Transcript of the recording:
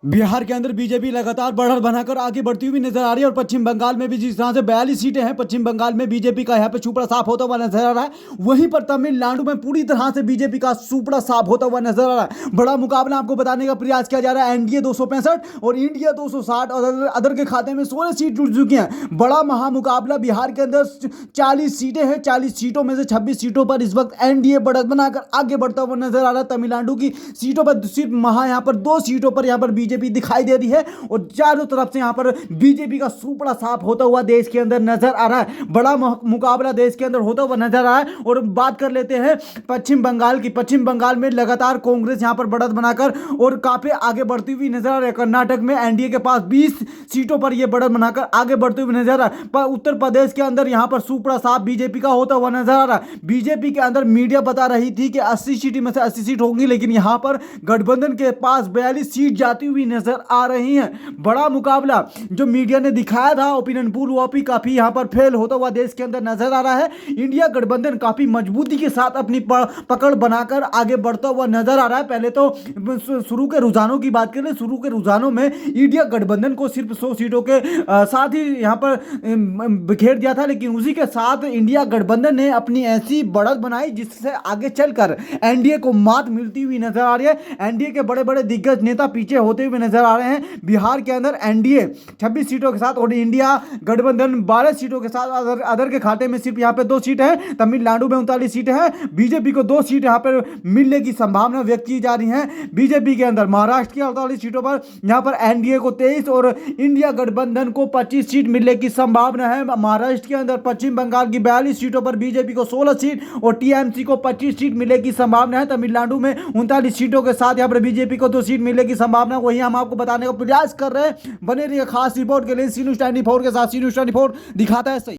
बिहार के अंदर बीजेपी लगातार बढ़त बनाकर आगे बढ़ती हुई नजर आ रही है और पश्चिम बंगाल में भी जिस तरह से 42 सीटें हैं पश्चिम बंगाल में बीजेपी का यहाँ पे सुपड़ा साफ होता हुआ नजर आ रहा है। वहीं पर तमिलनाडु में पूरी तरह से बीजेपी का सुपड़ा साफ होता हुआ नजर आ रहा है। बड़ा मुकाबला आपको बताने का प्रयास किया जा रहा है। एनडीए 265 और इंडिया 260 और अदर के खाते में 16 सीट जुड़ चुकी हैं। बड़ा महामुकाबला बिहार के अंदर 40 सीटें हैं। 40 सीटों में से 26 सीटों पर इस वक्त एनडीए बढ़त बनाकर आगे बढ़ता हुआ नजर आ रहा है। तमिलनाडु की सीटों पर सिर्फ यहाँ पर 2 सीटों पर यहाँ पर बीजेपी दिखाई दे रही है और चारों तरफ से यहां पर बीजेपी का सुपड़ा साफ होता हुआ देश के अंदर नजर आ रहा है। बड़ा मुकाबला देश के अंदर होता हुआ नजर आ रहा है। और बात कर लेते हैं पश्चिम बंगाल की। पश्चिम बंगाल में लगातार कांग्रेस यहां पर बढ़त बनाकर और काफी आगे बढ़ती हुई नजर आ रही है। कर्नाटक में एनडीए के पास 20 सीटों पर यह बढ़त बनाकर आगे बढ़ते हुए नजर आ रहा है। उत्तर प्रदेश के अंदर यहां पर सुपड़ा साफ बीजेपी का होता हुआ नजर आ रहा है। बीजेपी के अंदर मीडिया बता रही थी कि 80 सीट में से 80 सीट होंगी, लेकिन यहां पर गठबंधन के पास 42 सीट जाती हुई नजर आ रही है। बड़ा मुकाबला जो मीडिया ने दिखाया था ओपिनियन पोल वो भी काफी यहां पर फेल होता हुआ देश के अंदर नजर आ रहा है। इंडिया गठबंधन काफी मजबूती के साथ अपनी पकड़ बनाकर आगे बढ़ता हुआ नजर आ रहा है। पहले तो शुरू के रुझानों की बात करें, शुरू के रुझानों में इंडिया गठबंधन को सिर्फ 100 सीटों के साथ ही यहां पर बिखेर दिया था, लेकिन उसी के साथ इंडिया गठबंधन ने अपनी ऐसी बढ़त बनाई जिससे आगे चलकर एनडीए को मात मिलती हुई नजर आ रही है। एनडीए के बड़े बड़े दिग्गज नेता पीछे होते हुए नजर आ रहे हैं। बिहार के अंदर एनडीए 26 सीटों के साथ और इंडिया गठबंधन 12 सीटों के साथ अदर के खाते में सिर्फ यहां पे 2 सीट है। तमिलनाडु में 39 सीटें हैं। बीजेपी को 2 सीट यहां पर मिलने की संभावना व्यक्त की जा रही है। बीजेपी के अंदर महाराष्ट्र की 48 सीटों पर यहां पर एनडीए को 23 और इंडिया गठबंधन को 25 सीट मिलने की संभावना है। महाराष्ट्र के अंदर पश्चिम बंगाल की 42 सीटों पर बीजेपी को 16 सीट और टीएमसी को 25 सीट मिलने की संभावना है। तमिलनाडु में 39 सीटों के साथ यहां पर बीजेपी को 2 सीट मिलने की संभावना, वही हम आपको बताने का प्रयास कर रहे हैं। बने रहिए खास रिपोर्ट के लिए। सी न्यूज़ 24 के साथ। सी न्यूज़ 24 दिखाता है सही।